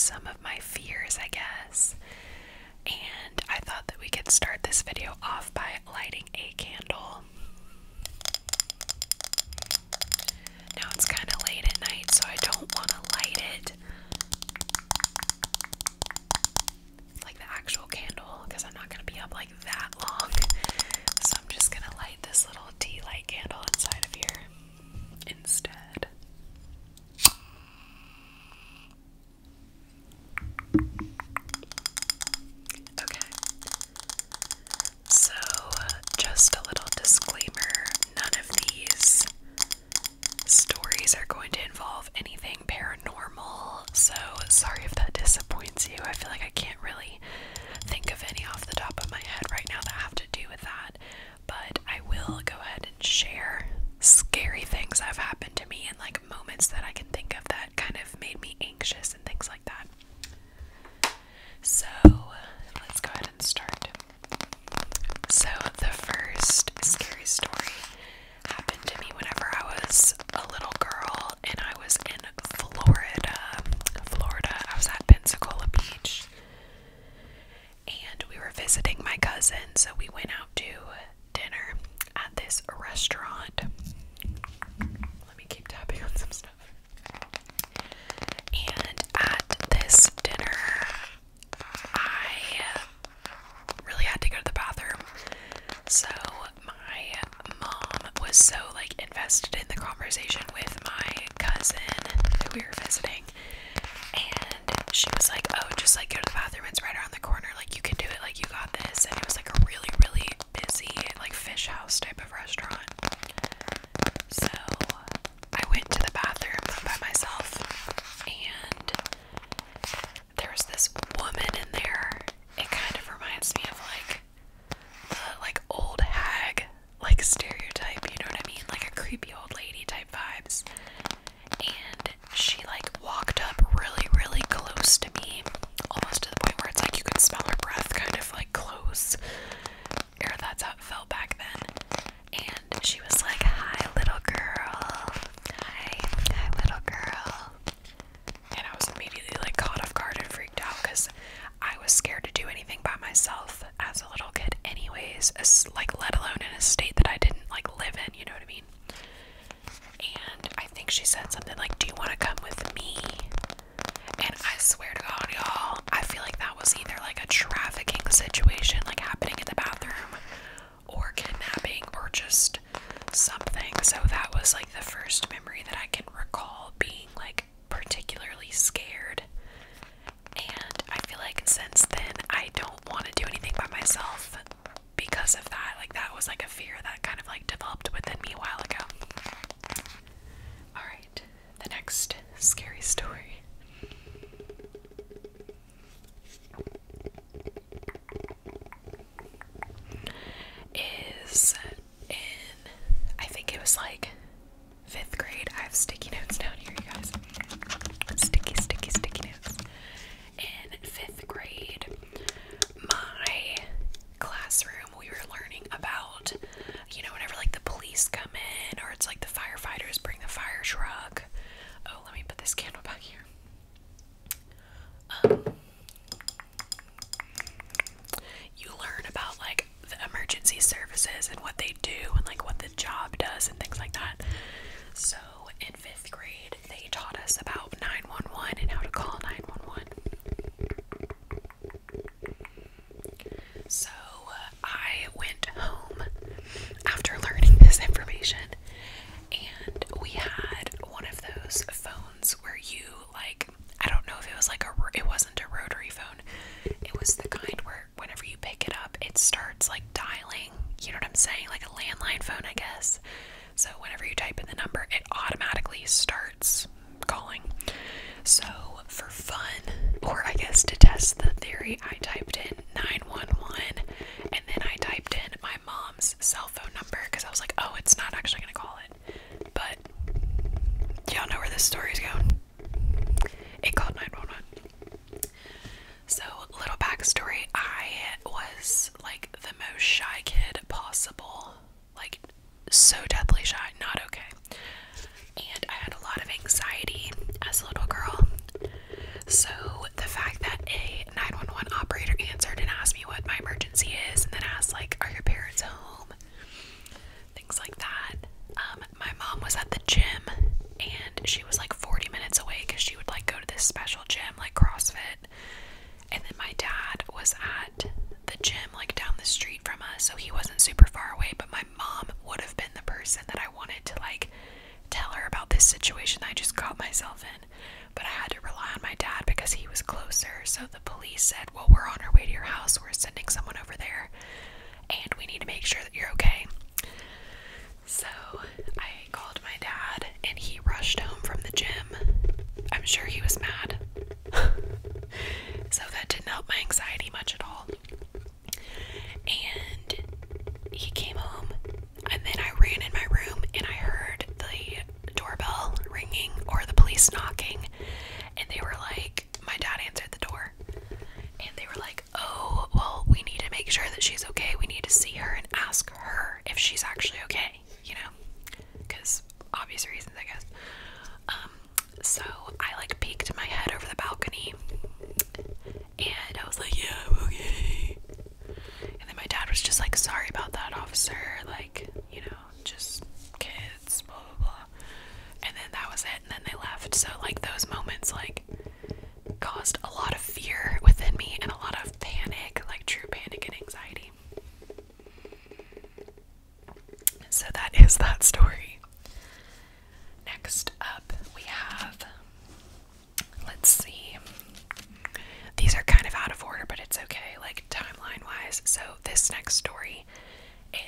some of my fears, I guess. And I thought that we could start this video off by lighting a candle. Now it's kind of late at night, so I don't want to light it like the actual candle, because I'm not going to be up like that long. So I'm just going to light this little tea light candle inside of here instead. Okay. So, just a little disclaimer, none of these stories are going to involve anything paranormal, so sorry if that disappoints you. I feel like I can't really think of any off the top of my head right now that have to do with that, but I will go ahead and share scary things that have happened to me and like moments that I can think of that kind of made me anxious and things like that. So let's go ahead and start. So the first scary story happened to me whenever I was a little girl and I was in Florida. I was at Pensacola Beach and we were visiting my cousin, so we went out to dinner at this restaurant. Let me keep tapping on some stuff. And at this dinner, I really had to go to the bathroom. So my mom was so like invested in the conversation with my cousin who we were visiting, and she was like, oh, just like go to the bathroom, it's right around the corner, like you can do it, like you got this. And it was like a really, really busy like fish house type of restaurant. So I went to the bathroom by myself, and there was this woman in there. It kind of reminds me of like the like old hag like stereotype, you know what I mean? Like a creepy old lady type vibes. And she like walked up really, really close to me, almost to the point where it's like you could smell her breath kind of like close, or that's how it felt back then. And she was like, hi little girl, hi little girl. And I was immediately like caught off guard and freaked out because I was scared to do anything by myself as a little kid anyways, like let alone in a state that I didn't like live in, you know what I mean? And I think she said something like, do you want to come with me? And I swear to God, y'all, I feel like that was either like a trafficking situation like happening in the bathroom, or kidnapping, or just something. So that was like the first memory that I can recall being like particularly scared. And I feel like since then I don't want to do anything by myself because of that. Like that was like a fear that kind of like developed within me a while ago. Alright, the next scary story. Is in, I think it was like 5th grade. I have sticky notes down here, you guys. Sticky notes. In 5th grade, my classroom, we were learning about, you know, whenever like the police come in, or it's like the firefighters bring the fire truck. Oh, let me put this candle back here. You learn about like the emergency services and what they do and like what the job does and things like that. So in 5th grade, they taught us about 911 and how to call 911. So I went home after learning this information, and we had one of those phones where you like, I don't know if it was like it wasn't a rotary phone. It was the kind where whenever you pick it up, it starts like dialing, you know what I'm saying? Like a landline phone, I guess. So whenever you type in the number, it automatically starts calling. So for fun, or I guess to test the theory, I typed in 911, and then I typed in my mom's cell phone number because I was like, oh, it's not actually gonna call it. But y'all know where this story's going. It called 911. So, little backstory, I was like the most shy kid possible. Like, so deathly shy, not okay. And I had a lot of anxiety as a little girl. So So the police said, well, we're on our way to your house, we're sending someone over there, and we need to make sure that you're okay. So I called my dad, and he rushed home from the gym. I'm sure he was mad. So that didn't help my anxiety much at all. And he came home, and then I ran in my room, and I heard the doorbell ringing or the police knocking, and they were like, my dad answered the door, and they were like, oh, well, we need to make sure that she's okay. We need to see her and ask her if she's actually okay, you know, because obvious reasons, I guess. So I like peeked my head over the balcony, and I was like, yeah, I'm okay. And then my dad was just like, sorry about that, officer, like, you know, just kids, blah blah blah. And then that was it, and then they left. So like those moments like caused a lot of fear within me and a lot of panic, like true panic and anxiety. So that is that story. Next up we have, let's see, these are kind of out of order, but it's okay, like timeline wise. So this next story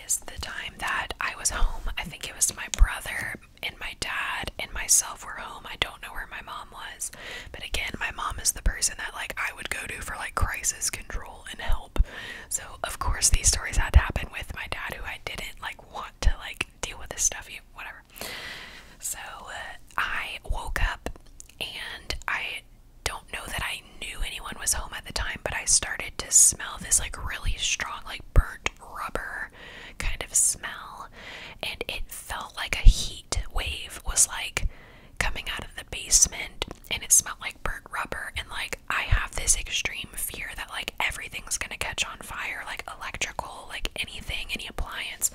is the time that I was home. I think it was my brother and my dad and myself were home. I don't know where my mom was, but again, my mom is the person that like I would go to for like crisis control and help. So of course these stories had to happen with my dad, who I didn't like want to like deal with this stuff, whatever. So I woke up, and I don't know that I knew anyone was home at the time, but I started to smell this like really strong like burnt rubber kind of smell, and it felt like a heat wave was like coming out of the basement, and it smelled like burnt rubber. And like I have this extreme fear that like everything's gonna catch on fire, like electrical, like anything, any appliance.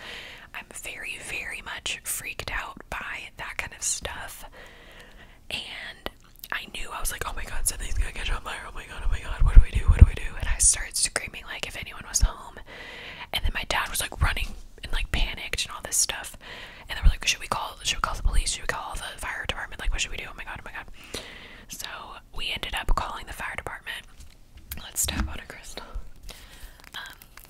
I'm very, very much freaked out by that kind of stuff. And I knew, I was like, oh my god, something's gonna catch on fire, oh my god, what do we do, what do we do? And I started screaming like if anyone was home. And then my dad was like running and like panicked and all this stuff. And they were like, should we call the police? Should we call the fire department? Like, what should we do? Oh my god, oh my god. So we ended up calling the fire department. Let's tap on a crystal.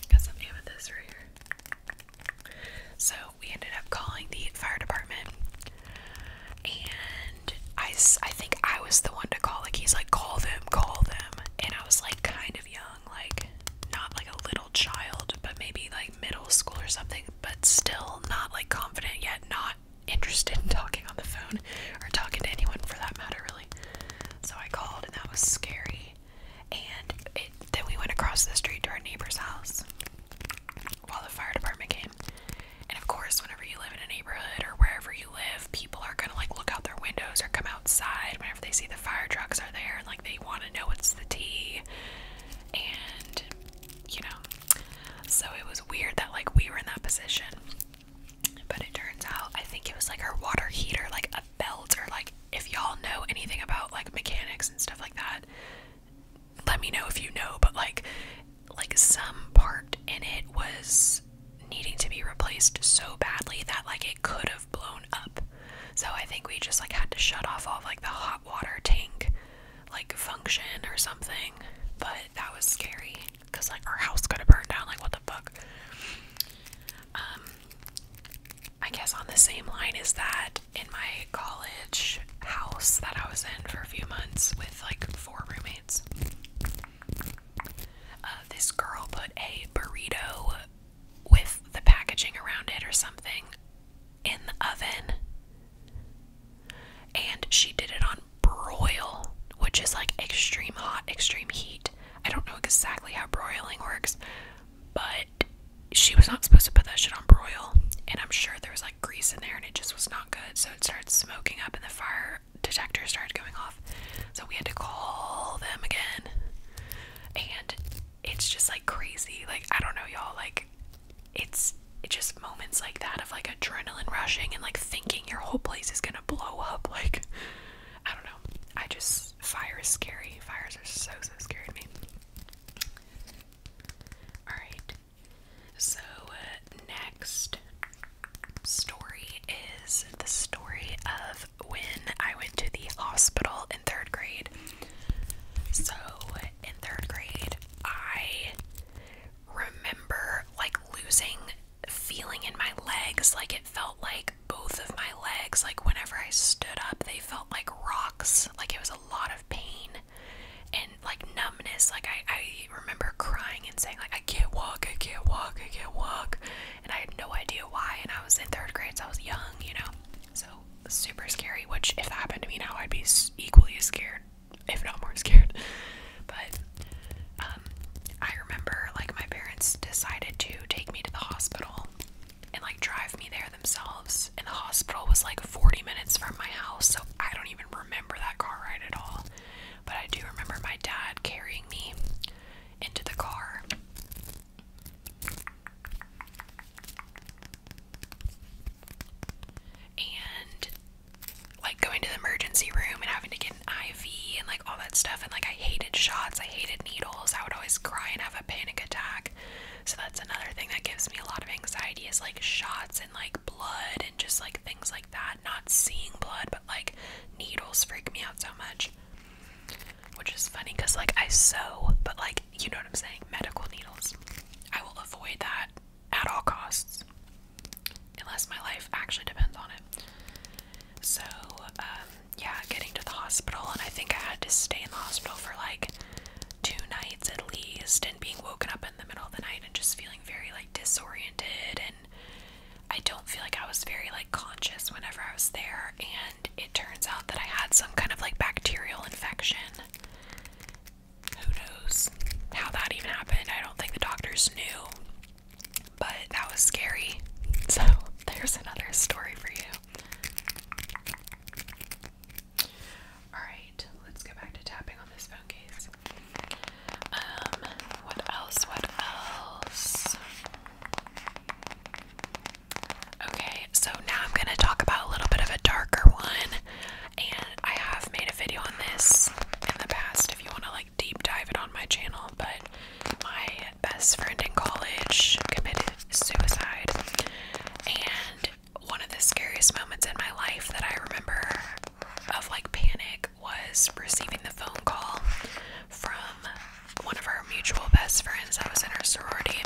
Got some amethyst right here. So we ended up calling the fire department, and I think I was the one to call. Like, he's like, call them. And I was like kind of young, like not like a little child, but maybe like middle school or something, but still not like confident yet, not interested in talking on the phone or talking to anyone for that matter, really. So I called, and that was scary. And then we went across the street to our neighbor's house while the fire department came. And of course, whenever you live in a neighborhood or wherever you live, people are gonna like look out their windows or come outside whenever they see the fire trucks are there, and like they want to know what's the tea. And you know, so it was weird that like we were in that position. But it turns out, I think it was like our water heater, like a belt, or like if y'all know anything about like mechanics and stuff like that, let me know if you know. But like some part in it was needing to be replaced so badly that like it could have blown up. So I think we just like had to shut off all of, like the hot water tank like function or something. But that was scary because like our house could have burned down. Like, what the fuck? I guess on the same line is that in my college house that I was in for a few months with like 4 roommates, this girl put a burrito with the packaging around it or something in the oven, and she did it on broil, which is like extreme hot, extreme heat. I don't know exactly how broiling works, but she was not supposed to put that shit on broil, and I'm sure there was like grease in there, and it just was not good. So it started smoking up, and the fire detector started going off. So we had to call them again, and it's just like crazy. Like, I don't know, y'all, like it's just moments like that of like adrenaline rushing and like thinking your whole place is gonna blow up. Like, I don't know, fire is scary. Fires are so scary to me. Alright, so next story is the story of when I went to the hospital in 3rd grade. So in saying like, I can't walk, I can't walk, I can't walk. And I had no idea why, and I was in 3rd grade, so I was young, you know. So super scary, which if that happened to me now, I'd be equally as scared, if not more scared. But I remember like my parents decided to take me to the hospital and like drive me there themselves, and the hospital was like 40 minutes from my house, so I don't even remember that car ride at all. But I do remember my dad carrying me into the car. And like going to the emergency room and having to get an IV and like all that stuff, and like I hated shots, I hated needles, I would always cry and have a panic attack. So that's another thing that gives me a lot of anxiety, is like shots and like blood and just like things like that. Not seeing blood, but like needles freak me out so much. Which is funny because like I sew, but like, you know what I'm saying, medical needles. I will avoid that at all costs, unless my life actually depends on it. So, yeah, getting to the hospital, and I think I had to stay in the hospital for like 2 nights at least, and being woken up in the middle of the night and just feeling very like disoriented, and I don't feel like I was very like conscious whenever I was there. And it turns out that I had some kind of like bacterial infection. Who knows how that even happened? I don't think the doctors knew, but that was scary. So there's another story for you. Alright, let's go back to tapping on this phone case. What else? What else? Okay, so now I'm gonna talk about a little bit of a darker one, and I have made a video on this in the past if you want to like deep dive it on my channel. But my best friend in college committed suicide, and one of the scariest moments in my life that I remember of like panic was receiving the phone call from one of our mutual best friends that was in her sorority,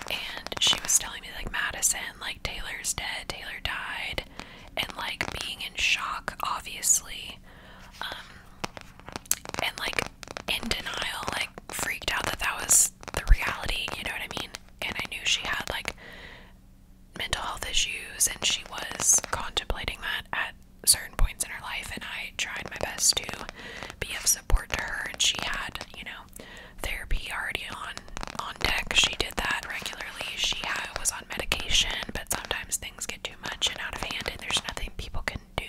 and she was telling me like, Madison, like Taylor's dead, Taylor died, and like being in shock, obviously, and like in denial, like freaked out that that was the reality, you know what I mean? And I knew she had like mental health issues, and she was contemplating that at certain points in her life, and I tried my best to be of support to her. And she had, you know, therapy already on deck. She did that regularly. She was on medication, but sometimes things get too much and out of hand, and there's nothing people can do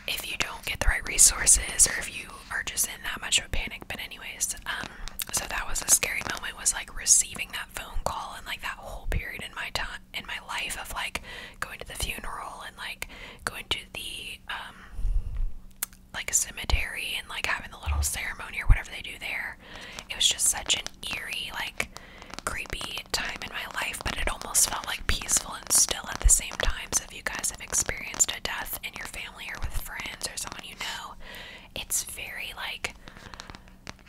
if you don't get the right resources, or if you are just in that much of a panic. But anyways, so that was a scary moment, was like receiving that phone call, and like that whole period in my time in my life of like going to the funeral and like going to the like a cemetery and like having the little ceremony or whatever they do there. It was just such an eerie, like creepy time in my life, but it almost felt like peaceful and still at the same time. So if you guys have experienced a death in your family or with friends or someone you know, it's very like,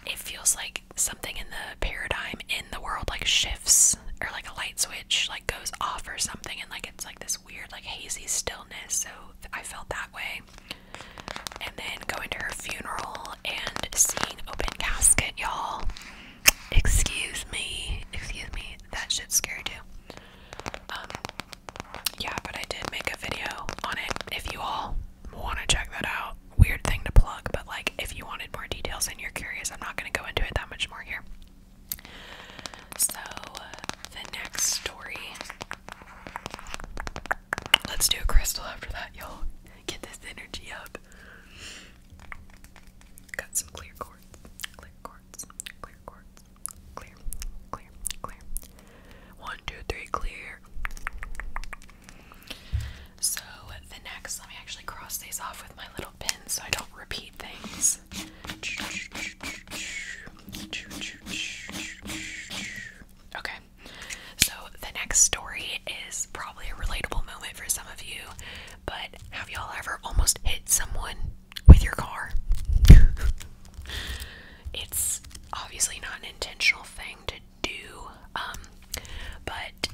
it feels like something in the paradigm in the world like shifts, or like a light switch like goes off or something, and like it's like this weird like hazy stillness. So I felt that way. And then going to her funeral and seeing open casket, y'all. Excuse me, that shit's scary too. Yeah, but I did make a video on it if you all want to check that out. Weird thing to plug, but like if you wanted more details and you're curious, I'm not going to go into it that much more here. So the next story, let's do a crystal after that, y'all. Get this energy up. Got some clear quartz, clear quartz, clear quartz, clear, clear, clear. 1, 2, 3, clear. So the next, let me actually cross these off with my little pin so I don't repeat things. Okay, so the next story is probably a relatable moment for some of you, but have y'all ever almost hit someone with your car? It's obviously not an intentional thing to do, but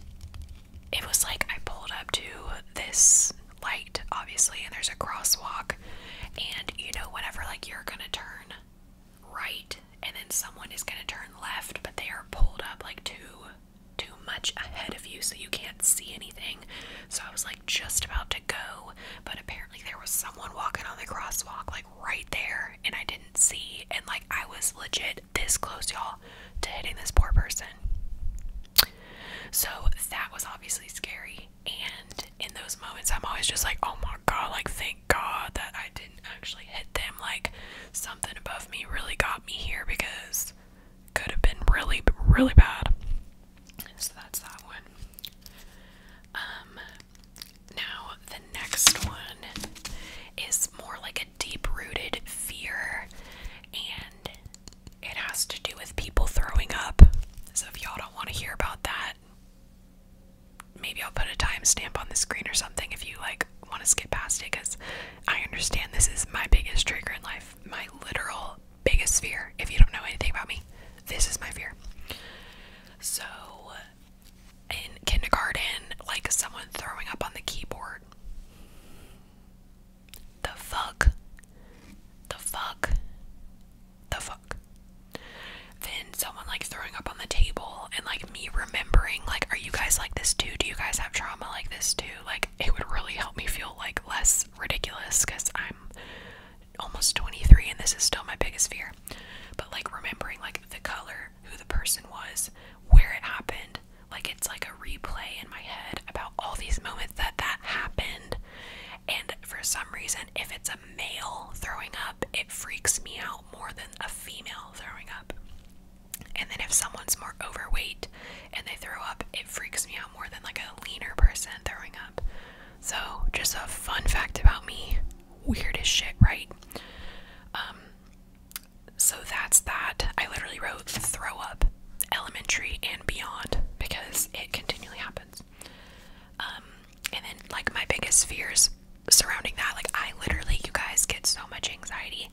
it was like I pulled up to this light, obviously, and there's a crosswalk, and you know, whenever like you're gonna turn right, and then someone is going to turn left, but they are pulled up like too much ahead of you, so you can't see anything. So I was like just about to go, but apparently there was someone walking on the crosswalk like right there, and I didn't see, and like I was legit this close, y'all, to hitting this poor person. So that was obviously scary, and in those moments I'm always just like, oh my god, like thank god that I didn't actually hit them. Like something above me really got me here, because it could have been really, really bad. So that's that one. Now the next one is more like a deep-rooted fear, and it has to do with people throwing up. So if y'all don't want to hear about that, maybe I'll put a timestamp on the screen or something if you like want to skip past it, because I understand this is my biggest trigger in life, my literal biggest fear. If you don't know anything about me, this is my fear. So in kindergarten, like someone throwing up on the keyboard. The fuck? Then someone like throwing up on the table, and like me remembering, like, are you guys like this too? Do you guys have trauma like this too? Like, it would really help me feel like less ridiculous, because I'm almost 23 and this is still my biggest fear. But like remembering like the color, who the person was, where it happened, like it's like a replay in my head about all these moments that happened. And for some reason, if it's a male throwing up, it freaks me out more than a female throwing up. And then if someone's more overweight and they throw up, it freaks me out more than like a leaner person throwing up. So just a fun fact about me. Weird as shit, right? So that's that. I literally wrote throw up, elementary and beyond, because it continually happens. And then like my biggest fears surrounding that, like I literally, you guys, get so much anxiety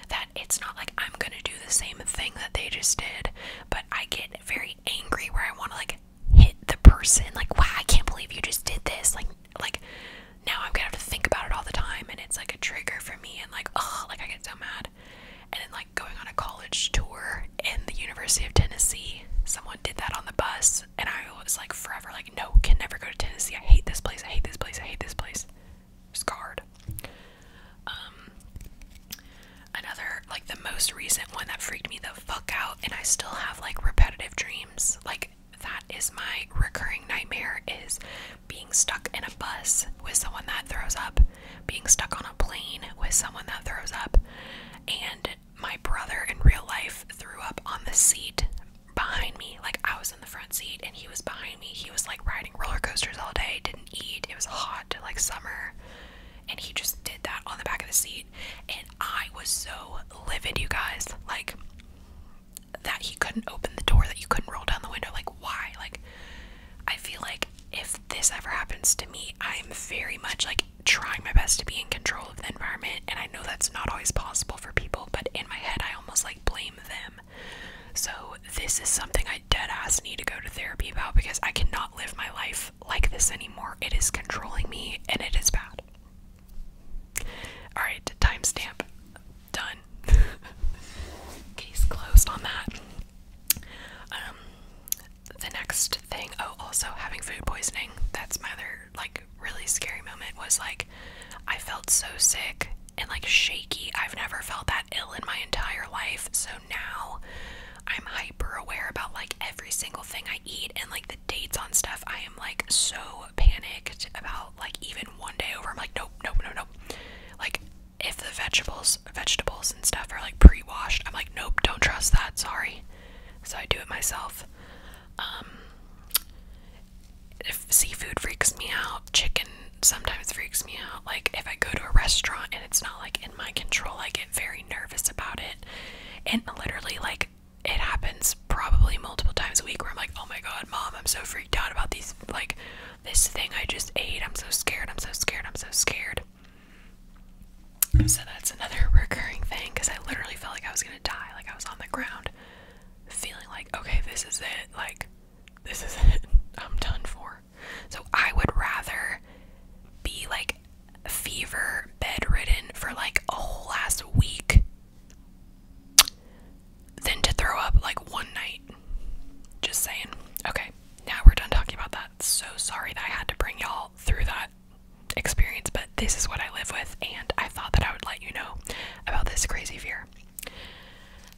that it's not like I'm gonna do the same thing that they just did, but I get very angry where I want to like hit the person, like, wow, I can't believe you just did this, like now I'm gonna have to think about it all the time, and it's like a trigger for me, and like, oh, like I get so mad. And then like going on a college tour in the University of Tennessee, someone did that on the bus, and I was like forever like, no, can never go to Tennessee, I hate this place, I hate this place, I hate this place. Scarred. Another, like the most recent one that freaked me the fuck out, and I still have like repetitive dreams, like that is my recurring nightmare, is being stuck in a bus with someone that throws up, being stuck on a plane with someone that throws up, and my brother in real life threw up on the seat behind me. Like I was in the front seat and he was behind me. He was like riding roller coasters all day, didn't eat, it was hot, like summer, and he just did that on the back of the seat, and I was so livid, you guys, like that he couldn't open the door, that you couldn't roll down the window. Like why? Like I feel like if this ever happens to me, I'm very much like trying my best to be in control of the environment, and I know that's not always possible for people, but in my head I almost like blame them. So this is something I dead ass need to go to therapy about, because I cannot live my life like this anymore. It is controlling me and it is bad. Alright, timestamp. Done. Case closed on that. The next thing, oh, also having food poisoning. That's my other like really scary moment, was like I felt so sick and like shaky. I've never felt that ill in my entire life. So now I'm hyper aware about like every single thing I eat and like the dates on stuff. I am like so panicked about like even one day over. I'm like, nope. Like if the vegetables and stuff are like pre-washed, I'm like, nope, don't trust that, sorry. So I do it myself. If seafood freaks me out, chicken sometimes freaks me out. Like if I go to a restaurant and it's not like in my control, I get very nervous about it. And literally like it happens probably multiple times a week where I'm like, oh my god, mom, I'm so freaked out about these, like this thing I just ate, I'm so scared. So that's another recurring thing, because I literally felt like I was gonna die. Like I was on the ground feeling like, okay, this is it, like this is it, I'm done for. So I would rather be like fever bedridden for like a whole last week this is what I live with, and I thought that I would let you know about this crazy fear.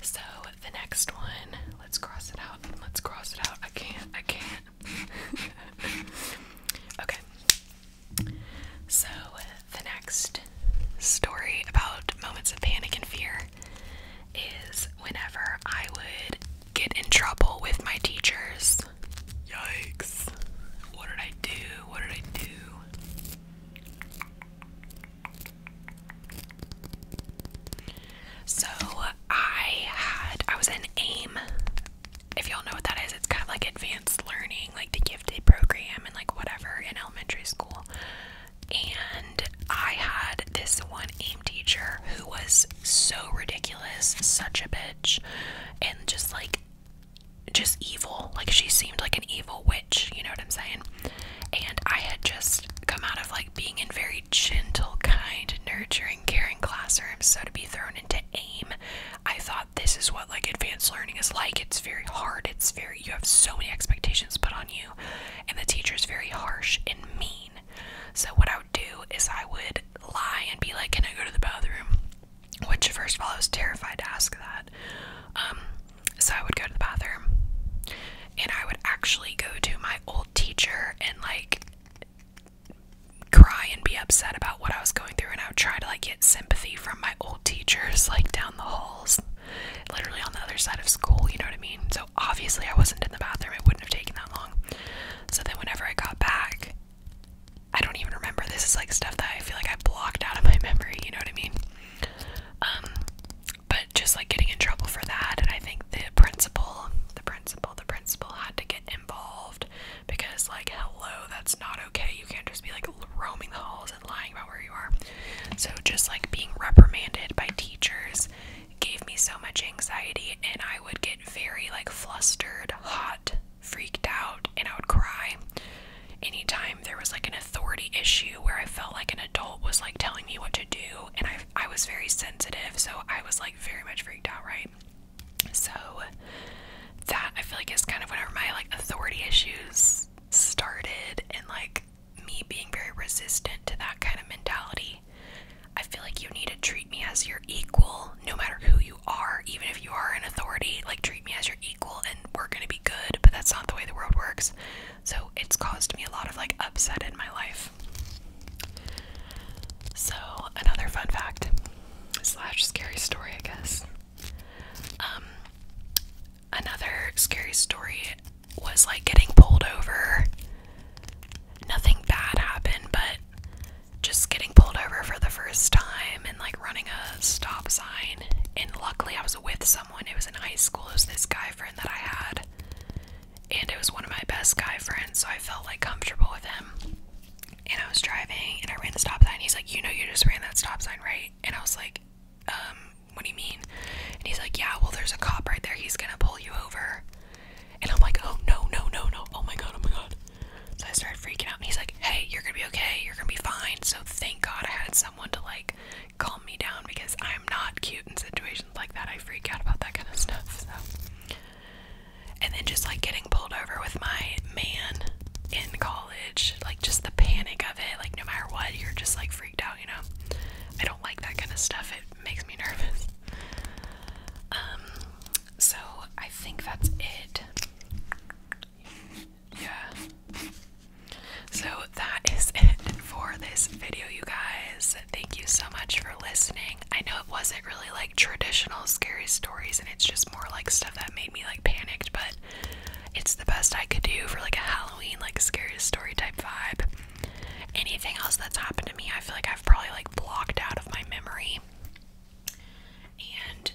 So the next one, let's cross it out. Let's cross it out. I can't. Okay. So the next story about moments of panic and fear is whenever I would get in trouble with my teachers. Yikes. What did I do? What did I do? So I was in AIM. If y'all know what that is, it's kind of like advanced learning, like the gifted program and like whatever in elementary school. And I had this one AIM teacher who was so ridiculous, such a bitch, and just evil. Like, she seemed like an evil witch, you know what I'm saying? And I had just come out of like being in very gentle, kind, nurturing, caring classrooms, so to be thrown into AIM, I thought this is what like advanced learning is like. It's very hard, you have so many expectations put on you, and the teacher's very harsh and mean. So what I would do is I would lie and be like, can I go to the bathroom? Which, first of all, I was terrified to ask that. So I would go to the bathroom, and I would actually go to my old teacher and like cry and be upset about what I was going through, and I would try to like get sympathy from my old teachers like down the halls, literally on the other side of school, you know what I mean? So obviously I wasn't in the bathroom, it wouldn't have taken that long. So then whenever I got back, I don't even remember, this is like stuff that I feel like I blocked out of my memory, you know what I mean? But just like getting in trouble for that, and I think the principal had to get involved, because like, hello, that's not okay. You can't just be like roaming the halls and lying about where you are. So just like being reprimanded by teachers gave me so much anxiety, and I would get very like flustered, hot, freaked out, and I would cry anytime there was like an authority issue where I felt like an adult was like telling me what to do, and I was very sensitive, so I was like very much freaked out, right? So that, I feel like, is kind of whenever my like authority issues started, and like me being very resistant to that kind of mentality. I feel like you need to treat me as your equal, no matter who you are. Even if you are an authority, like, treat me as your equal and we're gonna be good, but that's not the way the world works. So it's caused me a lot of like upset in my life. So another fun fact slash scary story, I guess. Another scary story was like getting pulled over. Nothing bad happened, but just getting pulled over for the first time and like running a stop sign. And luckily I was with someone. It was in high school. It was this guy friend that I had, and it was one of my best guy friends, so I felt like comfortable with him. And I was driving and I ran the stop sign. He's like, you know, you just ran that stop sign, right? And I was like, what do you mean? And he's like, yeah, well, there's a cop right there, he's gonna pull you over. And I'm like, oh no, oh my god. So I started freaking out, and he's like, hey, you're gonna be okay, you're gonna be fine. So thank god I had someone to like calm me down, because I'm not cute in situations like that. I freak out about that kind of stuff. So, and then just like getting pulled over with my man in college, like just the panic of it, like no matter what, you're just like freaked out, you know? I don't like that kind of stuff, it makes me nervous. So I think that's it. Yeah. So that is it for this video, you guys. Thank you so much for listening. I know it wasn't really like traditional scary stories, and it's just more like stuff that made me like panicked, but it's the best I could do for like a Halloween, like scary story type vibe. Anything else that's happened to me, I feel like I've probably like blocked out of my memory. And,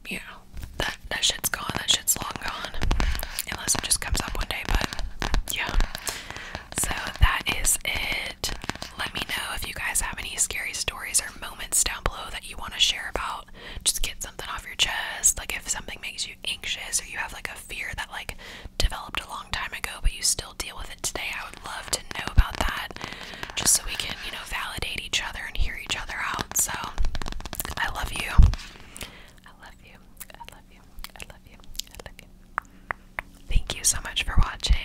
you know, that shit's gone, that shit's long gone. Unless it just comes up one day, but yeah. So that is it. Let me know if you guys have any scary stories or moments down below that you want to share about. Just get something off your chest. Like if something makes you anxious, or you have like a fear that like developed a long time ago but you still deal with it today, I would love to know about that, just so we can, you know, validate each other and hear each other out. So I love you. I love you. I love you. I love you. I love you. Thank you so much for watching.